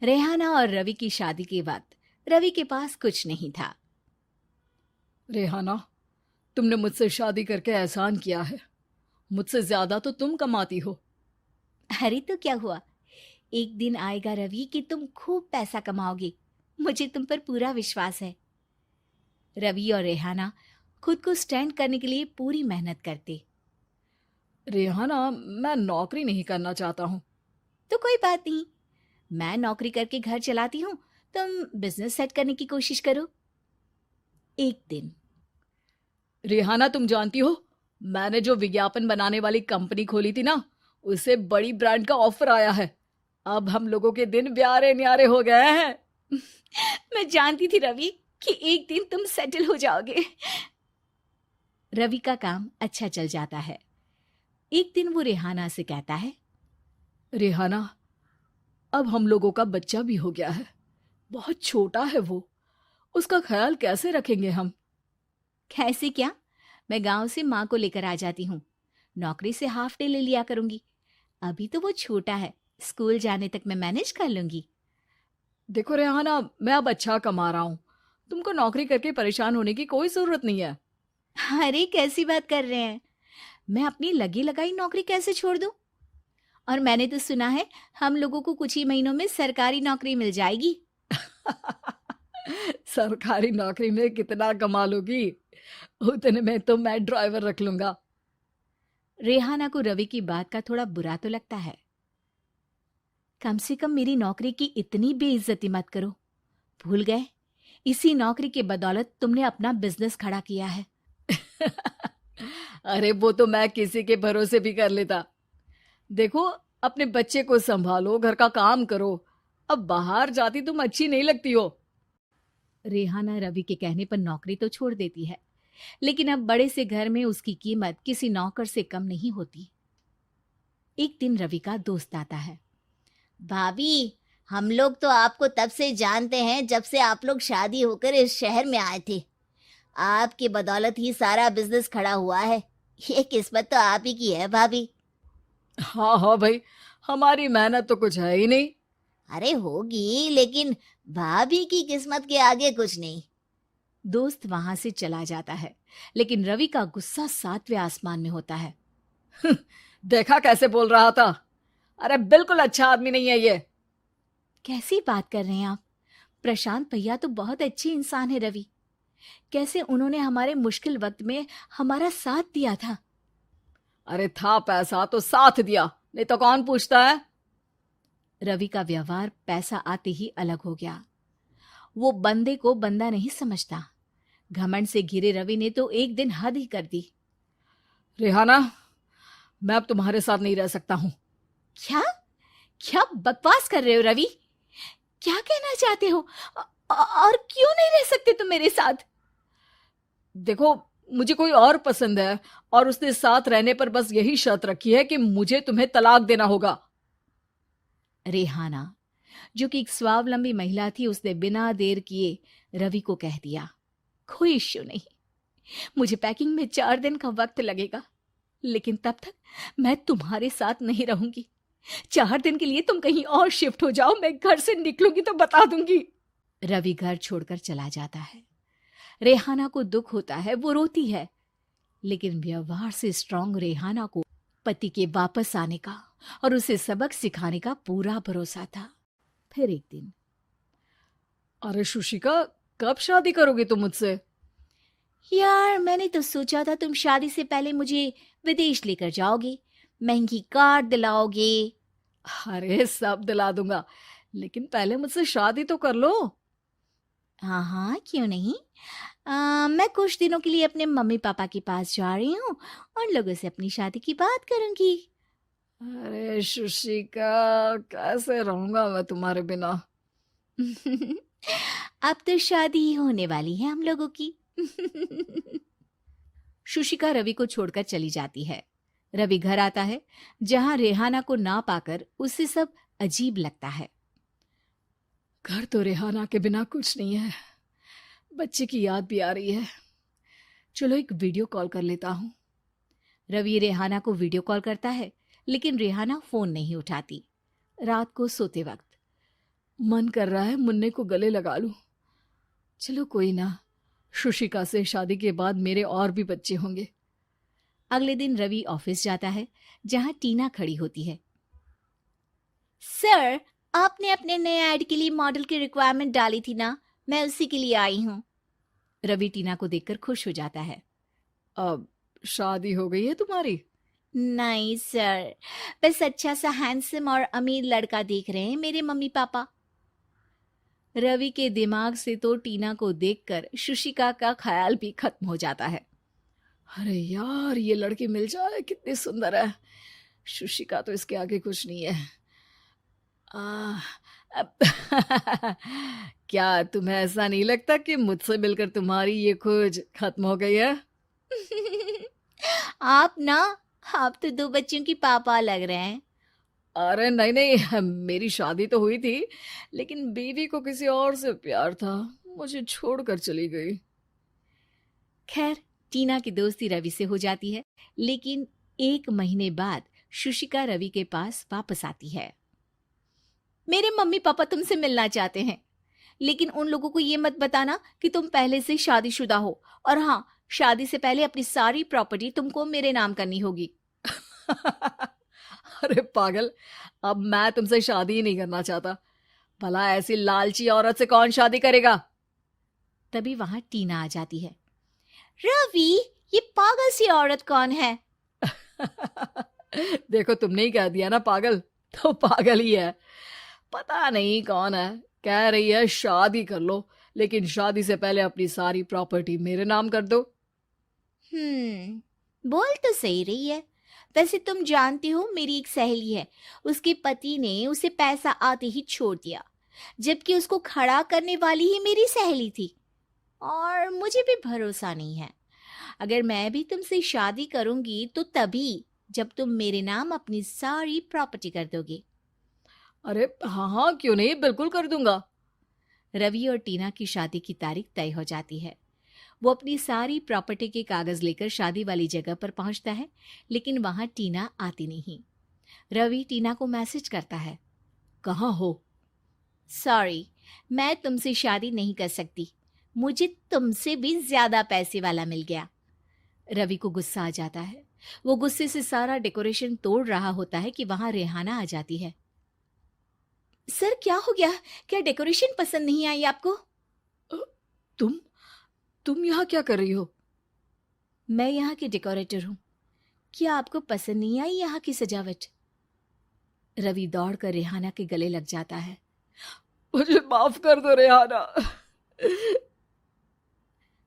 रेहाना और रवि की शादी के वक्त रवि के पास कुछ नहीं था। रेहाना, तुमने मुझसे शादी करके एहसान किया है। मुझसे ज्यादा तो तुम कमाती हो। अरे तो क्या हुआ, एक दिन आएगा रवि कि तुम खूब पैसा कमाओगे। मुझे तुम पर पूरा विश्वास है। रवि और रेहाना खुद को स्टैंड करने के लिए पूरी मेहनत करते। रेहाना, मैं नौकरी नहीं करना चाहता हूँ। तो कोई बात नहीं, मैं नौकरी करके घर चलाती हूँ, तुम बिजनेस सेट करने की कोशिश करो। एक दिन रेहाना, तुम जानती हो, मैंने जो विज्ञापन बनाने वाली कंपनी खोली थी ना, उसे बड़ी ब्रांड का ऑफर आया है। अब हम लोगों के दिन ब्यारे न्यारे हो गए हैं। मैं जानती थी रवि कि एक दिन तुम सेटल हो जाओगे। रवि का काम अच्छा चल जाता है। एक दिन वो रेहाना से कहता है, रेहाना, अब हम लोगों का बच्चा भी हो गया है। बहुत छोटा है वो। उसका ख्याल कैसे रखेंगे हम? कैसे क्या, मैं गांव से माँ को लेकर आ जाती हूँ। नौकरी से हाफ डे ले लिया करूंगी। अभी तो वो छोटा है, स्कूल जाने तक मैं मैनेज कर लूंगी। देखो रेहाना, मैं अब अच्छा कमा रहा हूँ। तुमको नौकरी करके परेशान होने की कोई जरूरत नहीं है। अरे कैसी बात कर रहे हैं, मैं अपनी लगी लगाई नौकरी कैसे छोड़ दूं? और मैंने तो सुना है हम लोगों को कुछ ही महीनों में सरकारी नौकरी मिल जाएगी। सरकारी नौकरी में कितना कमा लोगी? उतने में तो मैं ड्राइवर रख लूंगा। रेहाना को रवि की बात का थोड़ा बुरा तो लगता है। कम से कम मेरी नौकरी की इतनी बेइज्जती मत करो। भूल गए, इसी नौकरी के बदौलत तुमने अपना बिजनेस खड़ा किया है। अरे वो तो मैं किसी के भरोसे भी कर लेता। देखो, अपने बच्चे को संभालो, घर का काम करो। अब बाहर जाती तुम अच्छी नहीं लगती हो। रेहाना रवि के कहने पर नौकरी तो छोड़ देती है, लेकिन अब बड़े से घर में उसकी कीमत किसी नौकर से कम नहीं होती। एक दिन रवि का दोस्त आता है। भाभी, हम लोग तो आपको तब से जानते हैं जब से आप लोग शादी होकर इस शहर में आए थे। आपकी बदौलत ही सारा बिजनेस खड़ा हुआ है। ये किस्मत तो आप ही की है भाभी। हाँ हाँ भाई, हमारी मेहनत तो कुछ है ही नहीं। अरे होगी, लेकिन भाभी की किस्मत के आगे कुछ नहीं। दोस्त वहां से चला जाता है, लेकिन रवि का गुस्सा सातवें आसमान में होता है। देखा कैसे बोल रहा था? अरे बिल्कुल अच्छा आदमी नहीं है ये। कैसी बात कर रहे हैं आप? प्रशांत भैया तो बहुत अच्छे इंसान है रवि। कैसे उन्होंने हमारे मुश्किल वक्त में हमारा साथ दिया था। अरे था पैसा तो साथ दिया, नहीं तो कौन पूछता है? रवि का व्यवहार पैसा आते ही अलग हो गया। वो बंदे को बंदा नहीं समझता। घमंड से घिरे रवि ने तो एक दिन हद ही कर दी। रेहाना, मैं अब तुम्हारे साथ नहीं रह सकता हूँ। क्या क्या बकवास कर रहे हो रवि? क्या कहना चाहते हो? और क्यों नहीं रह सकते तुम मेरे साथ? देखो, मुझे कोई और पसंद है, और उसने साथ रहने पर बस यही शर्त रखी है कि मुझे तुम्हें तलाक देना होगा। रेहाना, जो कि एक स्वावलंबी महिला थी, उसने बिना देर किए रवि को कह दिया, कोई इश्यू नहीं, मुझे पैकिंग में 4 दिन का वक्त लगेगा, लेकिन तब तक मैं तुम्हारे साथ नहीं रहूंगी। 4 दिन के लिए तुम कहीं और शिफ्ट हो जाओ, मैं घर से निकलूंगी तो बता दूंगी। रवि घर छोड़कर चला जाता है। रेहाना को दुख होता है, वो रोती है, लेकिन व्यवहार से स्ट्रांग रेहाना को पति के वापस आने का और उसे सबक सिखाने का पूरा भरोसा था। फिर एक दिन, अरे शुशिका, कब शादी करोगी तुम मुझसे? यार मैंने तो सोचा था तुम शादी से पहले मुझे विदेश लेकर जाओगे, महंगी कार दिलाओगे। अरे सब दिला दूंगा, लेकिन पहले मुझसे शादी तो कर लो। हाँ हाँ, क्यों नहीं। मैं कुछ दिनों के लिए अपने मम्मी पापा के पास जा रही हूँ और लोगों से अपनी शादी की बात करूंगी। अरे शुशिका, कैसे रहूंगा मैं तुम्हारे बिना? अब तो शादी ही होने वाली है हम लोगों की। शुशिका रवि को छोड़कर चली जाती है। रवि घर आता है, जहां रेहाना को ना पाकर उसे सब अजीब लगता है। घर तो रेहाना के बिना कुछ नहीं है। बच्चे की याद भी आ रही है। चलो एक वीडियो कॉल कर लेता हूँ। रवि रेहाना को वीडियो कॉल करता है, लेकिन रेहाना फोन नहीं उठाती। रात को सोते वक्त मन कर रहा है मुन्ने को गले लगा लूं। चलो कोई ना, शुशिका से शादी के बाद मेरे और भी बच्चे होंगे। अगले दिन रवि ऑफिस जाता है, जहां टीना खड़ी होती है। सर, आपने अपने नए ऐड के लिए मॉडल की रिक्वायरमेंट डाली थी ना, मैं उसी के लिए आई हूँ। रवि टीना को देखकर खुश हो जाता है। अब शादी हो गई है तुम्हारी? नहीं सर, बस अच्छा सा हैंडसम और अमीर लड़का देख रहे हैं मेरे मम्मी पापा। रवि के दिमाग से तो टीना को देखकर शुशिका का ख्याल भी खत्म हो जाता है। अरे यार, ये लड़की मिल जाए कितनी सुंदर है। शुशिका तो इसके आगे कुछ नहीं है। आ, अब क्या तुम्हें ऐसा नहीं लगता कि मुझसे मिलकर तुम्हारी ये खोज खत्म हो गई है? आप ना, आप तो 2 बच्चों की पापा लग रहे हैं। अरे नहीं नहीं, मेरी शादी तो हुई थी, लेकिन बीवी को किसी और से प्यार था, मुझे छोड़कर चली गई। खैर, टीना की दोस्ती रवि से हो जाती है, लेकिन 1 महीने बाद शुशिका रवि के पास वापस आती है। मेरे मम्मी पापा तुमसे मिलना चाहते हैं, लेकिन उन लोगों को ये मत बताना कि तुम पहले से शादीशुदा हो, और हाँ, शादी से पहले अपनी सारी प्रॉपर्टी तुमको मेरे नाम करनी होगी। अरे पागल, अब मैं तुमसे शादी ही नहीं करना चाहता। भला ऐसी लालची औरत से कौन शादी करेगा? तभी वहां टीना आ जाती है। रवि, ये पागल सी औरत कौन है? देखो, तुमने ही कह दिया ना पागल, तो पागल ही है। पता नहीं कौन है, कह रही है शादी कर लो, लेकिन शादी से पहले अपनी सारी प्रॉपर्टी मेरे नाम कर दो। बोल तो सही रही है। वैसे तुम जानती हो, मेरी एक सहेली है, उसके पति ने उसे पैसा आते ही छोड़ दिया, जबकि उसको खड़ा करने वाली ही मेरी सहेली थी। और मुझे भी भरोसा नहीं है। अगर मैं भी तुमसे शादी करूंगी तो तभी, जब तुम मेरे नाम अपनी सारी प्रॉपर्टी कर दोगे। अरे हाँ हाँ, क्यों नहीं, बिल्कुल कर दूंगा। रवि और टीना की शादी की तारीख तय हो जाती है। वो अपनी सारी प्रॉपर्टी के कागज लेकर शादी वाली जगह पर पहुंचता है, लेकिन वहां टीना आती नहीं। रवि टीना को मैसेज करता है। कहाँ हो? सॉरी, मैं तुमसे शादी नहीं कर सकती, मुझे तुमसे भी ज्यादा पैसे वाला मिल गया। रवि को गुस्सा आ जाता है। वो गुस्से से सारा डेकोरेशन तोड़ रहा होता है कि वहां रेहाना आ जाती है। सर, क्या हो गया? क्या डेकोरेशन पसंद नहीं आई आपको? अ, तुम यहाँ क्या कर रही हो? मैं यहाँ की डेकोरेटर हूँ। क्या आपको पसंद नहीं आई यहाँ की सजावट? रवि दौड़कर रेहाना के गले लग जाता है। मुझे माफ कर दो रेहाना।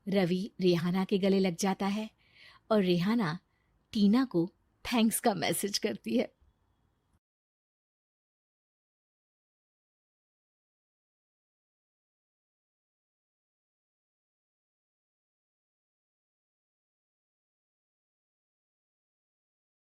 रवि रेहाना के गले लग जाता है और रेहाना टीना को थैंक्स का मैसेज करती है।